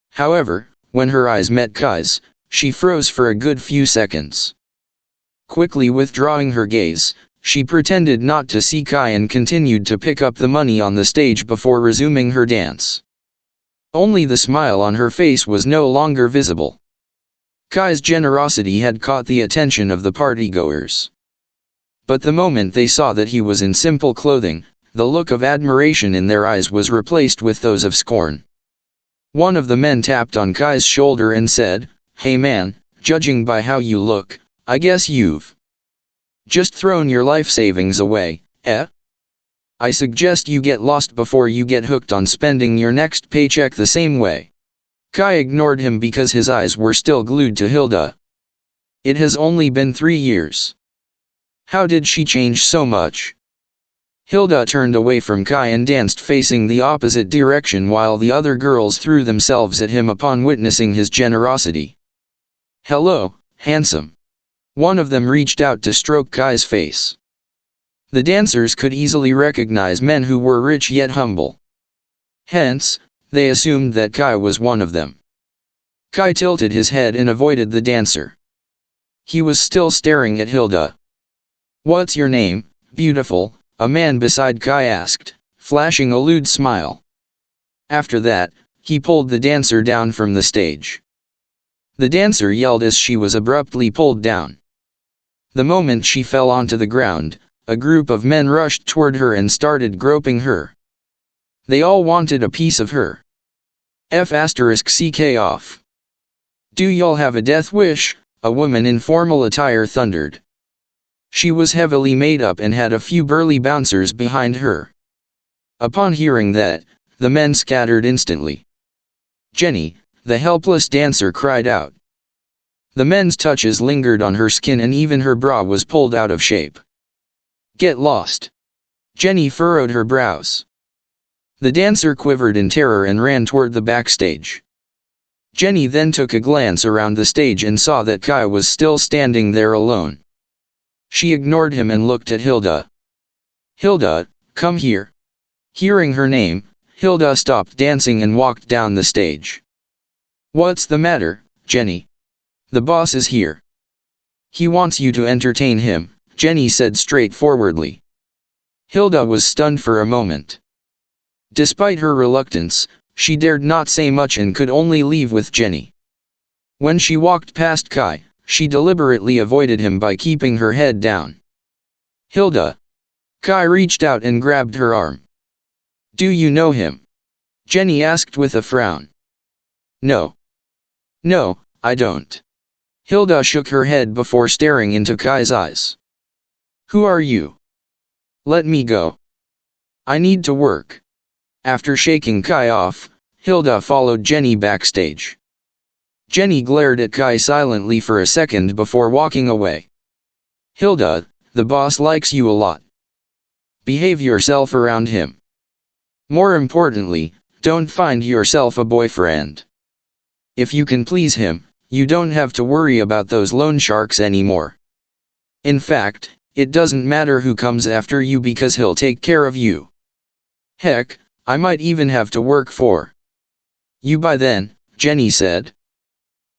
However, when her eyes met Kai's, she froze for a good few seconds. Quickly withdrawing her gaze, she pretended not to see Kai and continued to pick up the money on the stage before resuming her dance. Only the smile on her face was no longer visible. Kai's generosity had caught the attention of the partygoers. But the moment they saw that he was in simple clothing, the look of admiration in their eyes was replaced with those of scorn. One of the men tapped on Kai's shoulder and said, "Hey man, judging by how you look, I guess you've just thrown your life savings away, eh? I suggest you get lost before you get hooked on spending your next paycheck the same way." Kai ignored him because his eyes were still glued to Hilda. It has only been 3 years. How did she change so much? Hilda turned away from Kai and danced facing the opposite direction while the other girls threw themselves at him upon witnessing his generosity. "Hello, handsome." One of them reached out to stroke Kai's face. The dancers could easily recognize men who were rich yet humble. Hence, they assumed that Kai was one of them. Kai tilted his head and avoided the dancer. He was still staring at Hilda. "What's your name, beautiful?" a man beside Kai asked, flashing a lewd smile. After that, he pulled the dancer down from the stage. The dancer yelled as she was abruptly pulled down. The moment she fell onto the ground, a group of men rushed toward her and started groping her. They all wanted a piece of her. F***ck off. "Do y'all have a death wish?" a woman in formal attire thundered. She was heavily made up and had a few burly bouncers behind her. Upon hearing that, the men scattered instantly. "Jenny," the helpless dancer cried out. The men's touches lingered on her skin and even her bra was pulled out of shape. "Get lost." Jenny furrowed her brows. The dancer quivered in terror and ran toward the backstage. Jenny then took a glance around the stage and saw that Kai was still standing there alone. She ignored him and looked at Hilda. "Hilda, come here." Hearing her name, Hilda stopped dancing and walked down the stage. "What's the matter, Jenny? The boss is here. He wants you to entertain him," Jenny said straightforwardly. Hilda was stunned for a moment. Despite her reluctance, she dared not say much and could only leave with Jenny. When she walked past Kai, she deliberately avoided him by keeping her head down. "Hilda." Kai reached out and grabbed her arm. "Do you know him?" Jenny asked with a frown. No, I don't." Hilda shook her head before staring into Kai's eyes. "Who are you? Let me go. I need to work." After shaking Kai off, Hilda followed Jenny backstage. Jenny glared at Kai silently for a second before walking away. Hilda, the boss likes you a lot. Behave yourself around him. More importantly, don't find yourself a boyfriend. If you can please him, you don't have to worry about those loan sharks anymore. In fact, it doesn't matter who comes after you because he'll take care of you. Heck, I might even have to work for you by then, Jenny said.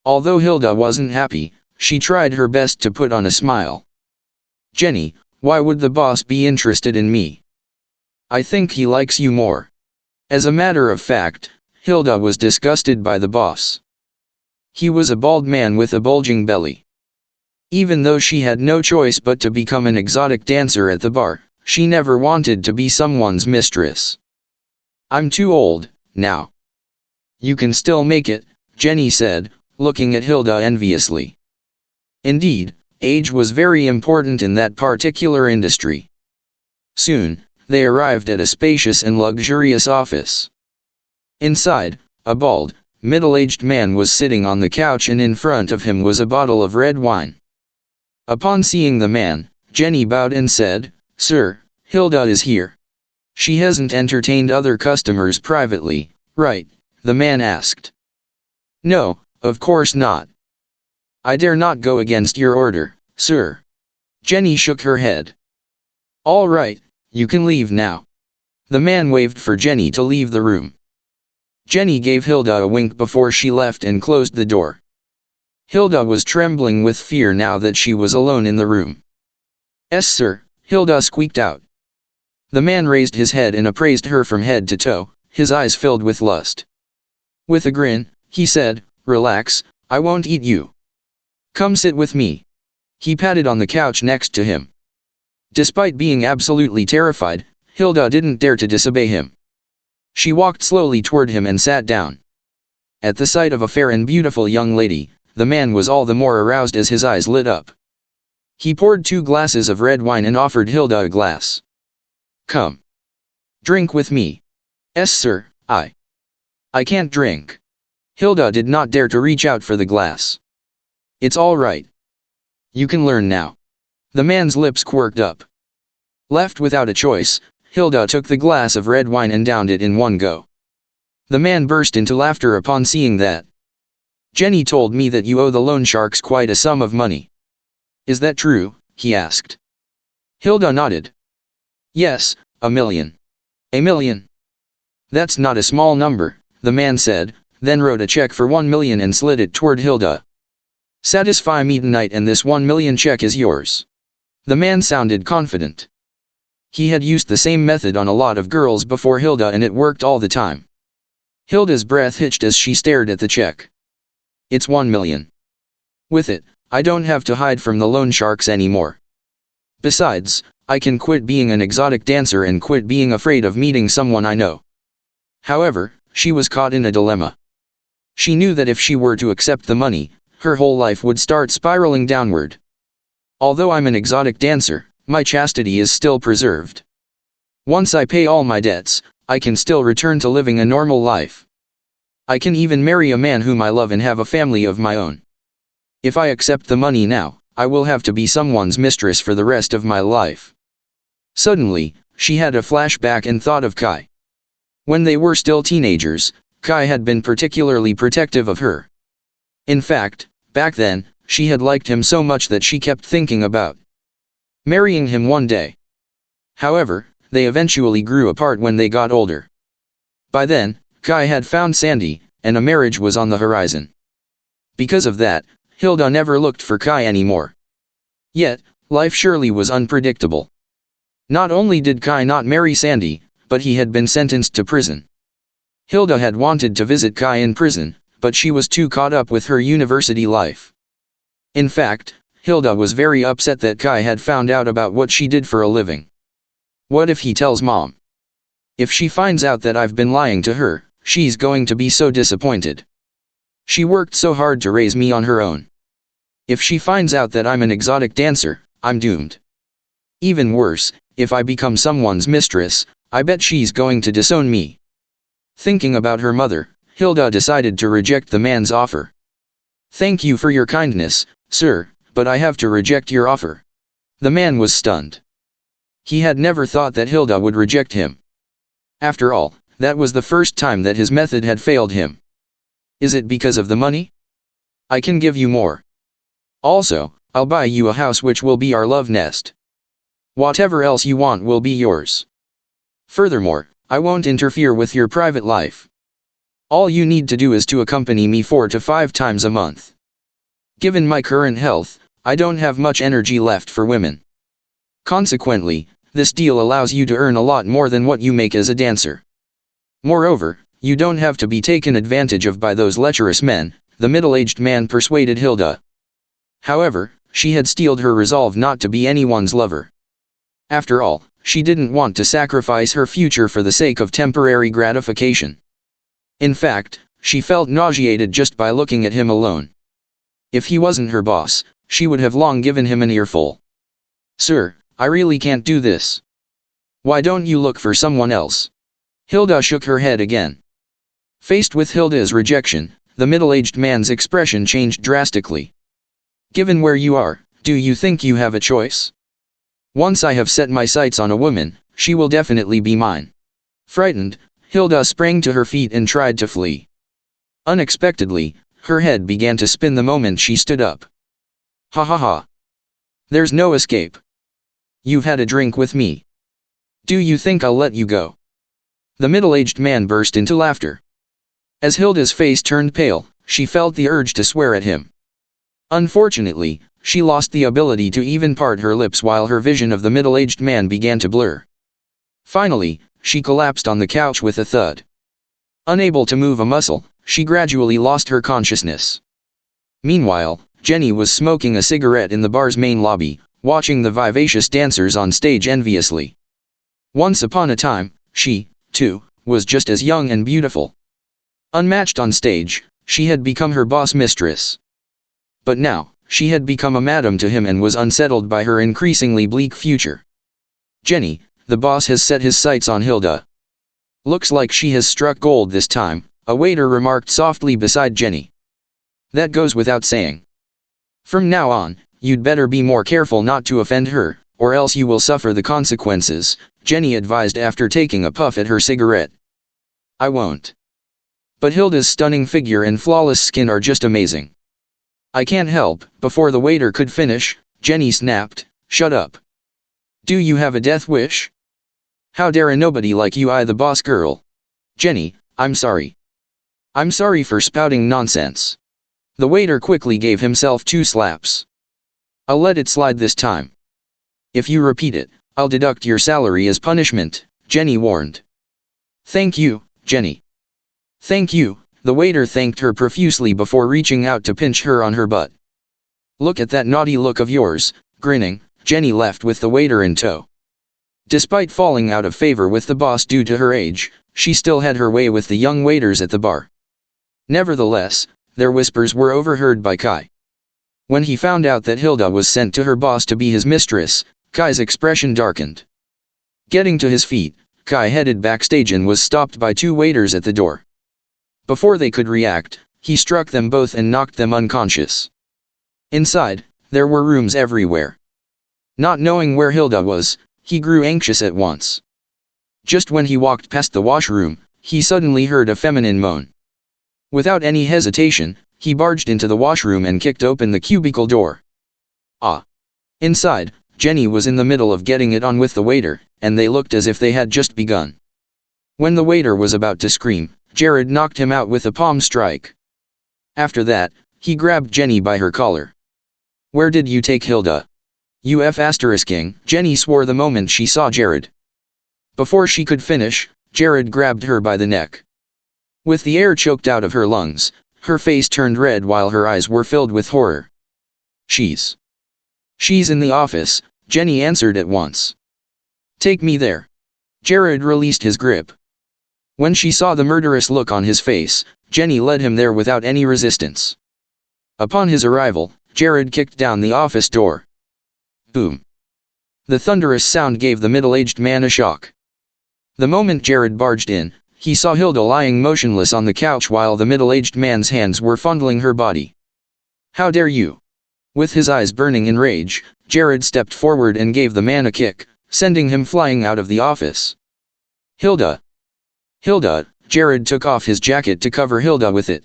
Although Hilda wasn't happy, she tried her best to put on a smile. Jenny, why would the boss be interested in me? I think he likes you more. As a matter of fact, Hilda was disgusted by the boss. He was a bald man with a bulging belly. Even though she had no choice but to become an exotic dancer at the bar, she never wanted to be someone's mistress. I'm too old, now. You can still make it, Jenny said, looking at Hilda enviously. Indeed, age was very important in that particular industry. Soon, they arrived at a spacious and luxurious office. Inside, a bald, middle-aged man was sitting on the couch and in front of him was a bottle of red wine. Upon seeing the man, Jenny bowed and said, "Sir, Hilda is here. She hasn't entertained other customers privately, right?" the man asked. "No, of course not. I dare not go against your order, sir." Jenny shook her head. "All right, you can leave now." The man waved for Jenny to leave the room. Jenny gave Hilda a wink before she left and closed the door. Hilda was trembling with fear now that she was alone in the room. "Yes, sir," Hilda squeaked out. The man raised his head and appraised her from head to toe, his eyes filled with lust. With a grin, he said, "Relax, I won't eat you. Come sit with me." He patted on the couch next to him. Despite being absolutely terrified, Hilda didn't dare to disobey him. She walked slowly toward him and sat down. At the sight of a fair and beautiful young lady, the man was all the more aroused as his eyes lit up. He poured 2 glasses of red wine and offered Hilda a glass. "Come. Drink with me." "Yes, sir, I can't drink." Hilda did not dare to reach out for the glass. "It's all right. You can learn now." The man's lips quirked up. Left without a choice, Hilda took the glass of red wine and downed it in one go. The man burst into laughter upon seeing that. "Jenny told me that you owe the loan sharks quite a sum of money. Is that true?" he asked. Hilda nodded. "Yes, $1 million. $1 million. That's not a small number," the man said, then wrote a check for $1 million and slid it toward Hilda. "Satisfy me tonight and this $1 million check is yours." The man sounded confident. He had used the same method on a lot of girls before Hilda and it worked all the time. Hilda's breath hitched as she stared at the check. "It's $1 million. With it, I don't have to hide from the loan sharks anymore. Besides, I can quit being an exotic dancer and quit being afraid of meeting someone I know." However, she was caught in a dilemma. She knew that if she were to accept the money, her whole life would start spiraling downward. "Although I'm an exotic dancer, my chastity is still preserved. Once I pay all my debts, I can still return to living a normal life. I can even marry a man whom I love and have a family of my own. If I accept the money now, I will have to be someone's mistress for the rest of my life." Suddenly, she had a flashback and thought of Kai. When they were still teenagers, Kai had been particularly protective of her. In fact, back then, she had liked him so much that she kept thinking about marrying him one day. However, they eventually grew apart when they got older. By then, Kai had found Sandy, and a marriage was on the horizon. Because of that, Hilda never looked for Kai anymore. Yet, life surely was unpredictable. Not only did Kai not marry Sandy, but he had been sentenced to prison. Hilda had wanted to visit Kai in prison, but she was too caught up with her university life. In fact, Hilda was very upset that Kai had found out about what she did for a living. What if he tells Mom? If she finds out that I've been lying to her, she's going to be so disappointed. She worked so hard to raise me on her own. If she finds out that I'm an exotic dancer, I'm doomed. Even worse, if I become someone's mistress, I bet she's going to disown me." Thinking about her mother, Hilda decided to reject the man's offer. "Thank you for your kindness, sir, but I have to reject your offer. The man was stunned. He had never thought that Hilda would reject him. After all, that was the first time that his method had failed him. Is it because of the money? I can give you more. Also, I'll buy you a house which will be our love nest. Whatever else you want will be yours. Furthermore, I won't interfere with your private life. All you need to do is to accompany me 4 to 5 times a month. Given my current health, I don't have much energy left for women. Consequently, this deal allows you to earn a lot more than what you make as a dancer. Moreover, you don't have to be taken advantage of by those lecherous men, the middle-aged man persuaded Hilda. However, she had steeled her resolve not to be anyone's lover. After all, she didn't want to sacrifice her future for the sake of temporary gratification. In fact, she felt nauseated just by looking at him alone. If he wasn't her boss, she would have long given him an earful. Sir, I really can't do this. Why don't you look for someone else? Hilda shook her head again. Faced with Hilda's rejection, the middle-aged man's expression changed drastically. Given where you are, do you think you have a choice? Once I have set my sights on a woman, she will definitely be mine. Frightened, Hilda sprang to her feet and tried to flee. Unexpectedly, her head began to spin the moment she stood up. Ha ha ha. There's no escape. You've had a drink with me. Do you think I'll let you go? The middle-aged man burst into laughter. As Hilda's face turned pale, she felt the urge to swear at him. Unfortunately, she lost the ability to even part her lips while her vision of the middle-aged man began to blur. Finally, she collapsed on the couch with a thud. Unable to move a muscle, she gradually lost her consciousness. Meanwhile, Jenny was smoking a cigarette in the bar's main lobby, watching the vivacious dancers on stage enviously. Once upon a time, she, too, was just as young and beautiful. Unmatched on stage, she had become her boss mistress. But now, she had become a madam to him and was unsettled by her increasingly bleak future. Jenny, the boss has set his sights on Hilda. Looks like she has struck gold this time, a waiter remarked softly beside Jenny. That goes without saying. From now on, you'd better be more careful not to offend her, or else you will suffer the consequences, Jenny advised after taking a puff at her cigarette. I won't. But Hilda's stunning figure and flawless skin are just amazing. I can't help. Before the waiter could finish, Jenny snapped, shut up. Do you have a death wish? How dare a nobody like you eye the boss girl? Jenny, I'm sorry. I'm sorry for spouting nonsense. The waiter quickly gave himself 2 slaps. I'll let it slide this time. If you repeat it, I'll deduct your salary as punishment, Jenny warned. Thank you, Jenny. Thank you. The waiter thanked her profusely before reaching out to pinch her on her butt. Look at that naughty look of yours, grinning, Jenny left with the waiter in tow. Despite falling out of favor with the boss due to her age, she still had her way with the young waiters at the bar. Nevertheless, their whispers were overheard by Kai. When he found out that Hilda was sent to her boss to be his mistress, Kai's expression darkened. Getting to his feet, Kai headed backstage and was stopped by 2 waiters at the door. Before they could react, he struck them both and knocked them unconscious. Inside, there were rooms everywhere. Not knowing where Hilda was, he grew anxious at once. Just when he walked past the washroom, he suddenly heard a feminine moan. Without any hesitation, he barged into the washroom and kicked open the cubicle door. Ah! Inside, Jenny was in the middle of getting it on with the waiter, and they looked as if they had just begun. When the waiter was about to scream, Jared knocked him out with a palm strike. After that, he grabbed Jenny by her collar. Where did you take Hilda? King, Jenny swore the moment she saw Jared. Before she could finish, Jared grabbed her by the neck. With the air choked out of her lungs, her face turned red while her eyes were filled with horror. She's in the office, Jenny answered at once. Take me there. Jared released his grip. When she saw the murderous look on his face, Jenny led him there without any resistance. Upon his arrival, Jared kicked down the office door. Boom. The thunderous sound gave the middle-aged man a shock. The moment Jared barged in, he saw Hilda lying motionless on the couch while the middle-aged man's hands were fondling her body. How dare you? With his eyes burning in rage, Jared stepped forward and gave the man a kick, sending him flying out of the office. Hilda! Hilda! Jared took off his jacket to cover Hilda with it.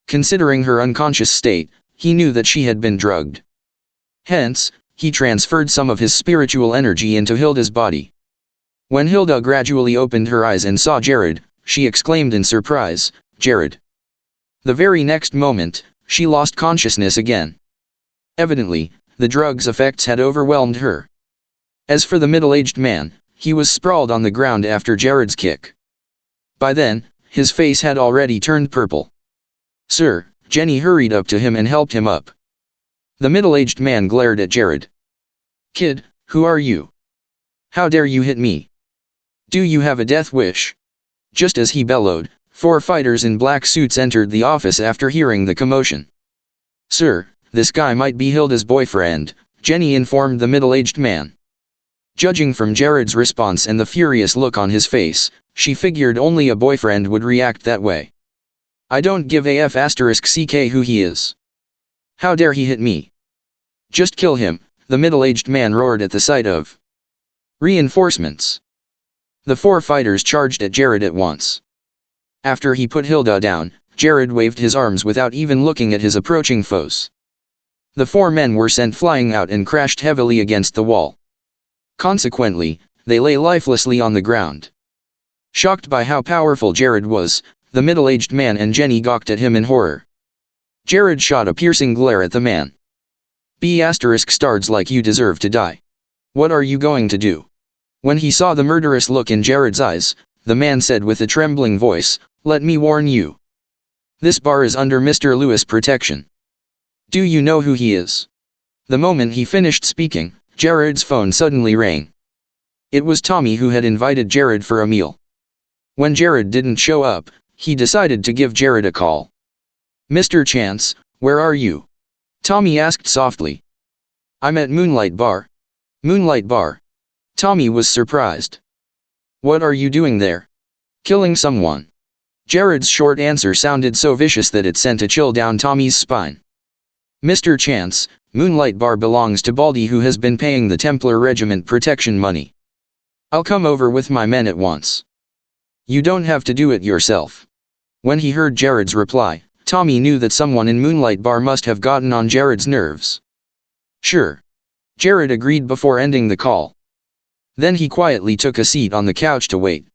Considering her unconscious state, he knew that she had been drugged. Hence, he transferred some of his spiritual energy into Hilda's body. When Hilda gradually opened her eyes and saw Jared, she exclaimed in surprise, "Jared!" The very next moment, she lost consciousness again. Evidently, the drug's effects had overwhelmed her. As for the middle-aged man, he was sprawled on the ground after Jared's kick. By then, his face had already turned purple. "Sir," Jenny hurried up to him and helped him up. The middle-aged man glared at Jared. "Kid, who are you? How dare you hit me? Do you have a death wish?" Just as he bellowed, 4 fighters in black suits entered the office after hearing the commotion. "Sir, this guy might be Hilda's boyfriend," Jenny informed the middle-aged man. Judging from Jared's response and the furious look on his face, she figured only a boyfriend would react that way. "I don't give a f***ck who he is. How dare he hit me? Just kill him," the middle-aged man roared at the sight of reinforcements. The 4 fighters charged at Jared at once. After he put Hilda down, Jared waved his arms without even looking at his approaching foes. The 4 men were sent flying out and crashed heavily against the wall. Consequently, they lay lifelessly on the ground. Shocked by how powerful Jared was, the middle-aged man and Jenny gawked at him in horror. Jared shot a piercing glare at the man. "B*****, like you deserve to die. What are you going to do?" When he saw the murderous look in Jared's eyes, the man said with a trembling voice, "Let me warn you. This bar is under Mr. Lewis' protection. Do you know who he is?" The moment he finished speaking, Jared's phone suddenly rang. It was Tommy, who had invited Jared for a meal. When Jared didn't show up, he decided to give Jared a call. "Mr. Chance, where are you?" Tommy asked softly. "I'm at Moonlight Bar." "Moonlight Bar?" Tommy was surprised. "What are you doing there?" "Killing someone." Jared's short answer sounded so vicious that it sent a chill down Tommy's spine. "Mr. Chance, Moonlight Bar belongs to Baldy, who has been paying the Templar Regiment protection money. I'll come over with my men at once. You don't have to do it yourself." When he heard Jared's reply, Tommy knew that someone in Moonlight Bar must have gotten on Jared's nerves. "Sure." Jared agreed before ending the call. Then he quietly took a seat on the couch to wait.